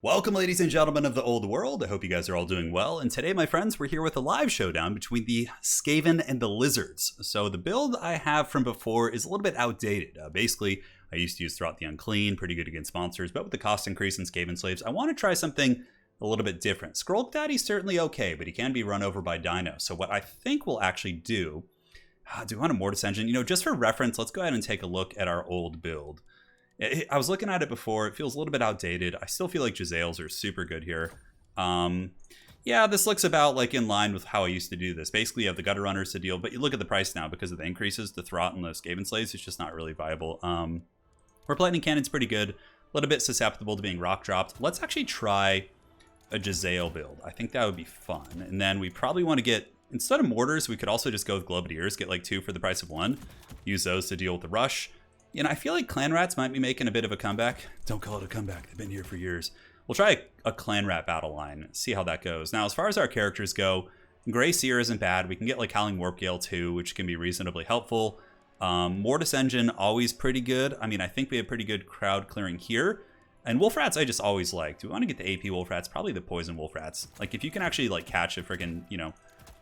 Welcome, ladies and gentlemen of the old world. I hope you guys are all doing well. And today, my friends, we're here with a live showdown between the Skaven and the Lizards. So the build I have from before is a little bit outdated. Basically, I used to use Throughout the Unclean, pretty good against monsters, but with the cost increase in Skaven slaves, I want to try something a little bit different. Skrulk Daddy's certainly okay, but he can be run over by Dino. So what I think we'll actually do we want a Mortis engine? You know, just for reference, let's go ahead and take a look at our old build. I was looking at it before. It feels a little bit outdated. I still feel like Jezzails are super good here. Yeah, this looks about like in line with how I used to do this. Basically, you have the gutter runners to deal, but you look at the price now because of the increases, the Throt and the Skaven slaves, it's just not really viable. Warp Lightning Cannon's pretty good. A little bit susceptible to being rock dropped. Let's actually try a Jezzail build. I think that would be fun. And then we probably want to get, instead of mortars, we could also just go with Globadiers, get like 2 for the price of 1. Use those to deal with the rush. You know, I feel like Clan Rats might be making a bit of a comeback. Don't call it a comeback. They've been here for years. We'll try a Clan Rat battle line, see how that goes. Now, as far as our characters go, Grey Seer isn't bad. We can get like Howling Warp Gale too, which can be reasonably helpful. Mortis Engine, always pretty good. I mean, I think we have pretty good crowd clearing here. And Wolf Rats, I just always like. Do we want to get the AP Wolf Rats? Probably the Poison Wolf Rats. Like, if you can actually like catch a friggin', you know,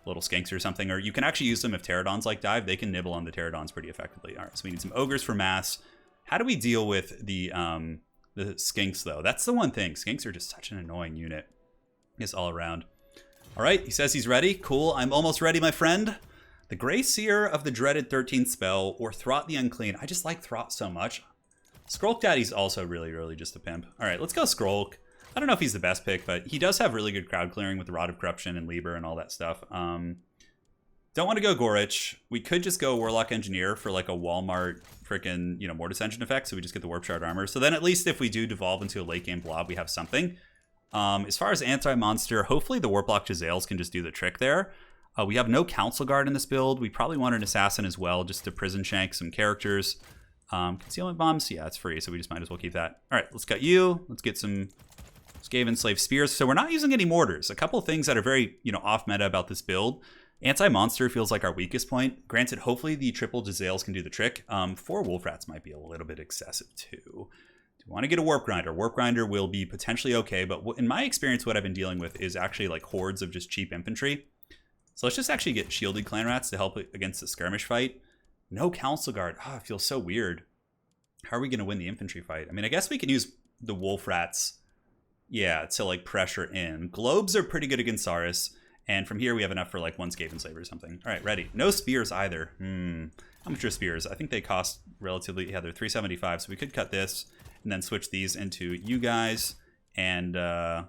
little skinks or something, or you can actually use them if pterodons like dive, they can nibble on the pterodons pretty effectively. All right, so we need some ogres for mass. How do we deal with the skinks though? That's the one thing. Skinks are just such an annoying unit. I guess all around. All right, he says he's ready. Cool, I'm almost ready, my friend. The Grey Seer of the dreaded 13th spell, or Throt the Unclean. I just like Throt so much. Skrulk Daddy's also really just a pimp. All right, let's go Skrulk. I don't know if he's the best pick, but he does have really good crowd clearing with the Rod of Corruption and Lieber and all that stuff. Don't want to go Gorich. We could just go Warlock Engineer for like a Walmart freaking, you know, Mortis Engine effect, so we just get the Warp Shard armor. So then at least if we do devolve into a late game blob, we have something. As far as anti-monster, hopefully the Warp Block Jezzails can just do the trick there. We have no Council Guard in this build. We probably want an Assassin as well, just to prison shank some characters. Concealment Bombs, yeah, it's free, so we just might as well keep that. All right, let's cut you. Let's get some Skaven Slave Spears. So we're not using any mortars. A couple of things that are very, you know, off meta about this build. Anti-monster feels like our weakest point. Granted, hopefully the triple Jezzails can do the trick. 4 Wolf Rats might be a little bit excessive too. Do you want to get a Warp Grinder? Warp Grinder will be potentially okay, but in my experience, what I've been dealing with is actually like hordes of just cheap infantry. So let's just actually get Shielded Clan Rats to help against the skirmish fight. No Council Guard. Oh, it feels so weird. How are we going to win the infantry fight? I mean, I guess we can use the Wolf Rats, yeah, to like pressure in. Globes are pretty good against Saurus. And from here, we have enough for like 1 Skaven Slave or something. All right, ready. No Spears either. How much are Spears? I think they cost relatively, yeah, they're 375. So we could cut this and then switch these into you guys. And yeah,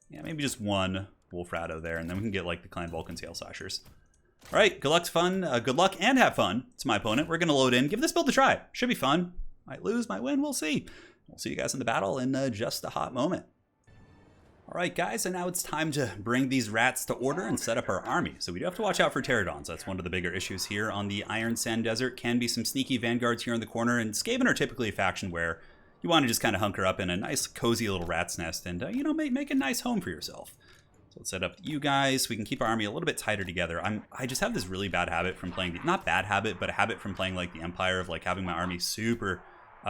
maybe just 1 Wolf Ratto there. And then we can get like the Clan Vulcan Tail Slashers. All right, good luck, good luck and have fun. It's my opponent. We're going to load in. Give this build a try. Should be fun. Might lose, might win. We'll see. We'll see you guys in the battle in just a hot moment. All right, guys, and now it's time to bring these rats to order and set up our army. So we do have to watch out for pterodons. That's one of the bigger issues here on the Iron Sand Desert. Can be some sneaky vanguards here in the corner, and Skaven are typically a faction where you want to just kind of hunker up in a nice, cozy little rat's nest and, you know, make a nice home for yourself. So let's set up you guys. We can keep our army a little bit tighter together. I just have this really bad habit from playing, not bad habit, but a habit from playing like the Empire of like having my army super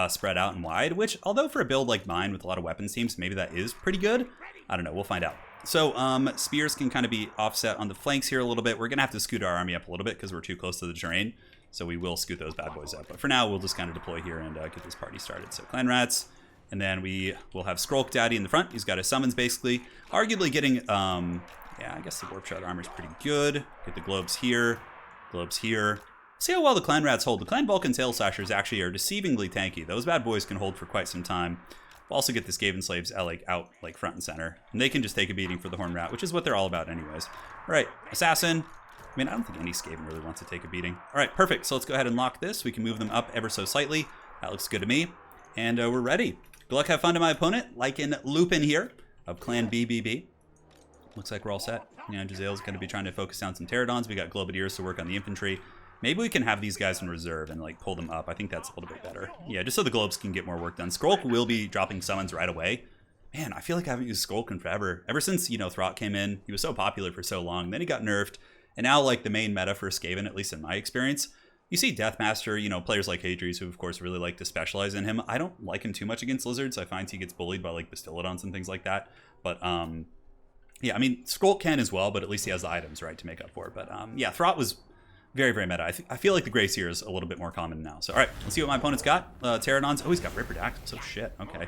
spread out and wide, which although for a build like mine with a lot of weapons teams, maybe that is pretty good. I don't know, we'll find out. So spears can kind of be offset on the flanks here a little bit. We're gonna have to scoot our army up a little bit because we're too close to the terrain. So we will scoot those bad boys up. But for now, we'll just kind of deploy here and get this party started. So Clan Rats, and then we will have Skrulk Daddy in the front. He's got his summons basically. Arguably getting, yeah, I guess the Warp Shard armor is pretty good. Get the globes here, globes here. See how well the Clan Rats hold. The Clan Vulcan Tail Slashers actually are deceivingly tanky. Those bad boys can hold for quite some time. We'll also get the Skaven Slaves out like front and center. And they can just take a beating for the Horn Rat, which is what they're all about anyways. All right, Assassin. I mean, I don't think any Skaven really wants to take a beating. All right, perfect. So let's go ahead and lock this. We can move them up ever so slightly. That looks good to me. And we're ready. Good luck, have fun to my opponent. Like in Lupin here of Clan BBB. Looks like we're all set. You know, Jezzail's going to be trying to focus down some pterodons. We got Globadiers to work on the infantry. Maybe we can have these guys in reserve and like pull them up. I think that's a little bit better. Yeah, just so the globes can get more work done. Skrulk will be dropping summons right away. Man, I feel like I haven't used Skrulk in forever. Ever since, you know, Throt came in, he was so popular for so long. Then he got nerfed. And now like the main meta for Skaven, at least in my experience, You see Deathmaster, you know, players like Hadries who, of course, really like to specialize in him. I don't like him too much against Lizards. I find he gets bullied by, like, Bastillodons and things like that. But, yeah, I mean, Skrull can as well, but at least he has the items, right, to make up for it. But, yeah, Throt was very, very meta. I feel like the Grey Seer is a little bit more common now. So, all right, let's see what my opponent's got. Pterodons. Oh, he's got Ripperdactyls. Oh, shit. Okay.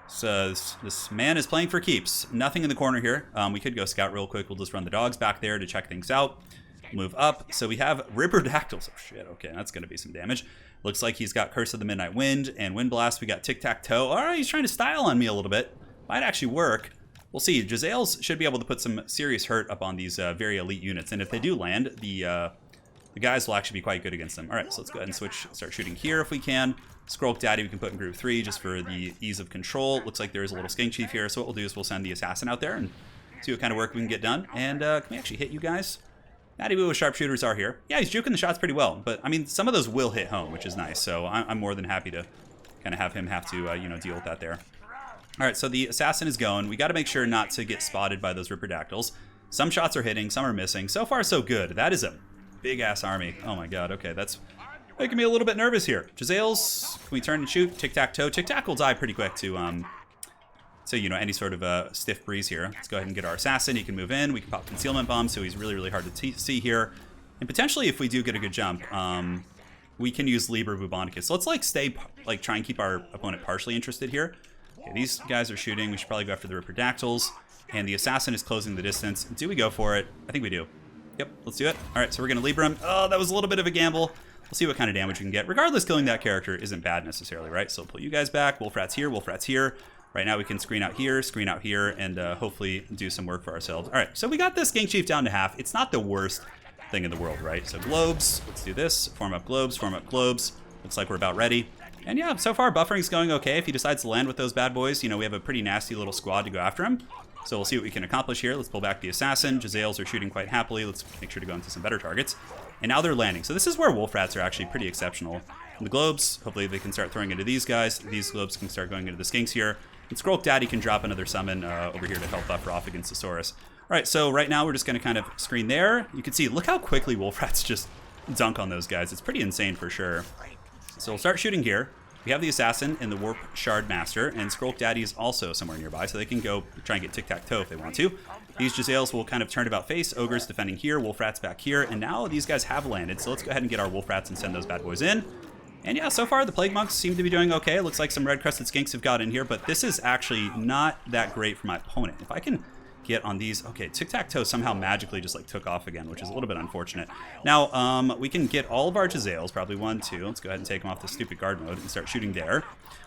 So this man is playing for keeps. Nothing in the corner here. We could go scout real quick. We'll just run the dogs back there to check things out. Move up. So we have Ripperdactyls. Oh, shit. Okay, that's going to be some damage. Looks like he's got Curse of the Midnight Wind and Wind Blast. We got Tic-Tac-Toe. All right, he's trying to style on me a little bit. Might actually work. We'll see. Jezzails should be able to put some serious hurt up on these very elite units. And if they do land, the guys will actually be quite good against them. All right, so let's go ahead and switch. Start shooting here if we can. Skrulk Daddy we can put in group 3 just for the ease of control. Looks like there is a little Skink Chief here. So what we'll do is we'll send the Assassin out there and see what kind of work we can get done. And can we actually hit you guys? Natty Woo with sharpshooters are here. Yeah, he's juking the shots pretty well. But, I mean, some of those will hit home, which is nice. So I'm more than happy to kind of have him have to, you know, deal with that there. All right, so the Assassin is going. We got to make sure not to get spotted by those Ripperdactyls. Some shots are hitting, some are missing. So far, so good. That is a big-ass army. Oh, my God. Okay, that's making me a little bit nervous here. Jezzails, can we turn and shoot? Tic-Tac-Toe. Tic-Tac will die pretty quick to, you know, any sort of stiff breeze here. Let's go ahead and get our Assassin. He can move in. We can pop Concealment Bomb, so he's really, really hard to see here. And potentially, if we do get a good jump, we can use Liber Bubonicus. So let's, like, try and keep our opponent partially interested here. Okay, these guys are shooting. We should probably go after the Ripperdactyls. And the Assassin is closing the distance. Do we go for it? I think we do. Yep, let's do it. All right, so we're going to Libra him. Oh, that was a little bit of a gamble. We'll see what kind of damage we can get. Regardless, killing that character isn't bad necessarily, right? So we'll pull you guys back. Wolfrat's here, Wolfrat's here. Right now we can screen out here, and hopefully do some work for ourselves. All right, so we got this Skink Chief down to half. It's not the worst thing in the world, right? So globes, let's do this. Form up globes, form up globes. Looks like we're about ready. And yeah, so far buffering's going okay. If he decides to land with those bad boys, you know, we have a pretty nasty little squad to go after him. So we'll see what we can accomplish here. Let's pull back the Assassin. Jezzails are shooting quite happily. Let's make sure to go into some better targets. And now they're landing. So this is where Wolfrats are actually pretty exceptional. And the globes, hopefully they can start throwing into these guys. These globes can start going into the Skinks here. And Skrulk Daddy can drop another summon over here to help buffer off against the Saurus. All right, so right now we're just going to kind of screen there. You can see, look how quickly Wolfrats just dunk on those guys. It's pretty insane for sure. So we'll start shooting here. We have the Assassin and the Warp Shard Master, and Skrulk Daddy is also somewhere nearby, so they can go try and get Tic-Tac-Toe if they want to. These Jezzails will kind of turn about face. Ogres defending here, Wolfrats back here, and now these guys have landed, so let's go ahead and get our Wolfrats and send those bad boys in. And yeah, so far the Plague Monks seem to be doing okay. It looks like some red-crested skinks have got in here, but this is actually not that great for my opponent. If I can get on these. Okay, Tic-Tac-Toe somehow magically just like took off again, which is a little bit unfortunate. Now, we can get all of our Jezzails, probably 1, 2. Let's go ahead and take them off the stupid guard mode and start shooting there.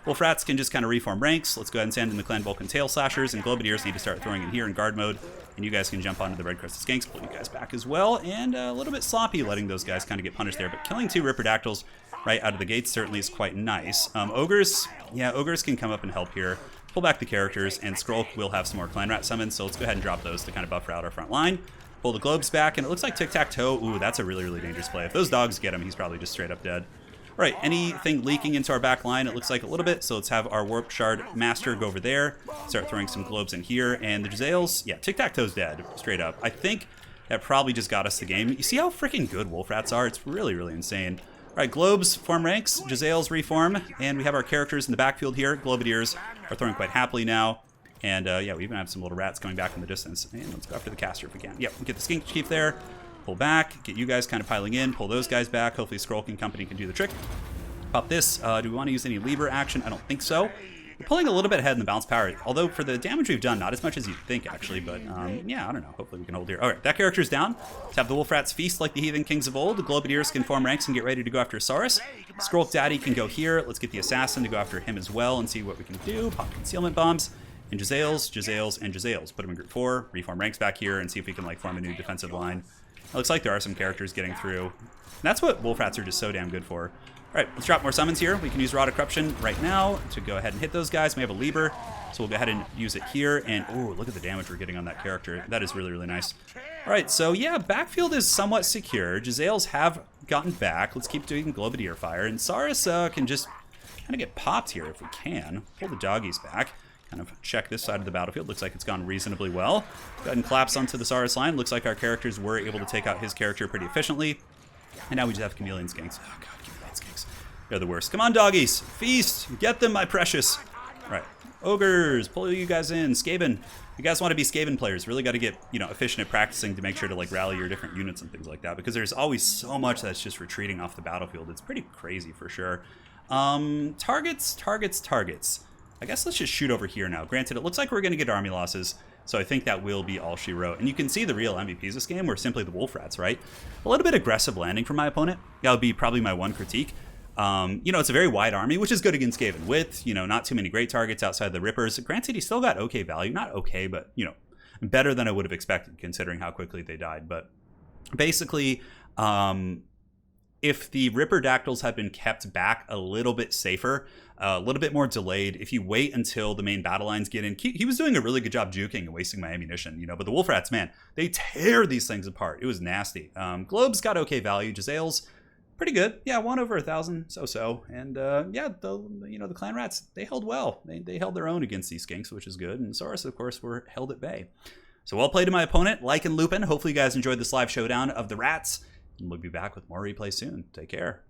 Wolfrats can just kind of reform ranks. Let's go ahead and send in the Clan Vulcan Tail Slashers, and Globadiers need to start throwing in here in guard mode. And you guys can jump onto the Red Crested Skinks, pull you guys back as well. And a little bit sloppy letting those guys kind of get punished there, but killing 2 Ripperdactyls right out of the gates certainly is quite nice. Ogres, yeah, Ogres can come up and help here. Pull back the characters, and Skrulk will have some more Clan Rat summons, so let's go ahead and drop those to kind of buffer out our front line. Pull the globes back, and it looks like Tic-Tac-Toe. Ooh, that's a really, really dangerous play. If those dogs get him, he's probably just straight up dead. All right, anything leaking into our back line? It looks like a little bit, so let's have our Warp Shard Master go over there, start throwing some globes in here, and the Jezzails, yeah, Tic-Tac-Toe's dead, straight up. I think that probably just got us the game. You see how freaking good Wolfrats are? It's really, really insane. All right, globes form ranks, Jezzails reform, and we have our characters in the backfield here. Globadiers are throwing quite happily now. And yeah, we even have some little rats coming back from the distance. And let's go after the caster if we can. Yep, get the Skink Chief there, pull back, get you guys kind of piling in, pull those guys back. Hopefully Skrulk and company can do the trick. Pop this. Do we want to use any lever action? I don't think so. We're pulling a little bit ahead in the bounce power, although for the damage we've done, not as much as you'd think, actually, but yeah, I don't know. Hopefully we can hold here. All right, that character's down. Let's have the Wolfrats feast like the Heathen Kings of old. The Globadiers can form ranks and get ready to go after Saurus. Skrulk Daddy can go here. Let's get the Assassin to go after him as well and see what we can do. Pop concealment bombs. And Jezzails, Jezzails, and Jezzails. Put them in group 4, reform ranks back here, and see if we can like form a new defensive line. It looks like there are some characters getting through. And that's what Wolfrats are just so damn good for. All right, let's drop more summons here. We can use Rod of Corruption right now to go ahead and hit those guys. We have a Liber, so we'll go ahead and use it here. And, oh, look at the damage we're getting on that character. That is really, really nice. All right, so, yeah, backfield is somewhat secure. Jezzails have gotten back. Let's keep doing Globadier fire. And Saurus can just kind of get popped here if we can. Pull the doggies back. Kind of check this side of the battlefield. Looks like it's gone reasonably well. Go ahead and collapse onto the Saurus line. Looks like our characters were able to take out his character pretty efficiently. And now we just have chameleon skinks. Oh god, chameleon skinks. They're the worst. Come on, doggies. Feast. Get them, my precious. All right. Ogres, pull you guys in. Skaven. You guys want to be Skaven players, really got to get, you know, efficient at practicing to make sure to like rally your different units and things like that, because there's always so much that's just retreating off the battlefield. It's pretty crazy for sure. Targets. I guess let's just shoot over here now. Granted, it looks like we're going to get army losses, so I think that will be all she wrote. And you can see the real MVPs this game were simply the wolf rats, right? A little bit aggressive landing from my opponent. That would be probably my one critique. You know, it's a very wide army, which is good against Skaven with, you know, not too many great targets outside the Rippers. Granted, he still got okay value. Not okay, but, you know, better than I would have expected considering how quickly they died. But basically, if the Ripper Dactyls had been kept back a little bit safer, a little bit more delayed, if you wait until the main battle lines get in, he was doing a really good job juking and wasting my ammunition, you know, but the Wolf Rats, man, they tear these things apart. It was nasty. Globes got okay value. Jezzail's pretty good. Yeah, 1 over 1,000, so-so. And yeah, the Clan Rats, they held well. They held their own against these skinks, which is good. And Saurus, of course, were held at bay. So well played to my opponent, Like and Lupin. Hopefully you guys enjoyed this live showdown of the Rats. And we'll be back with more replay soon. Take care.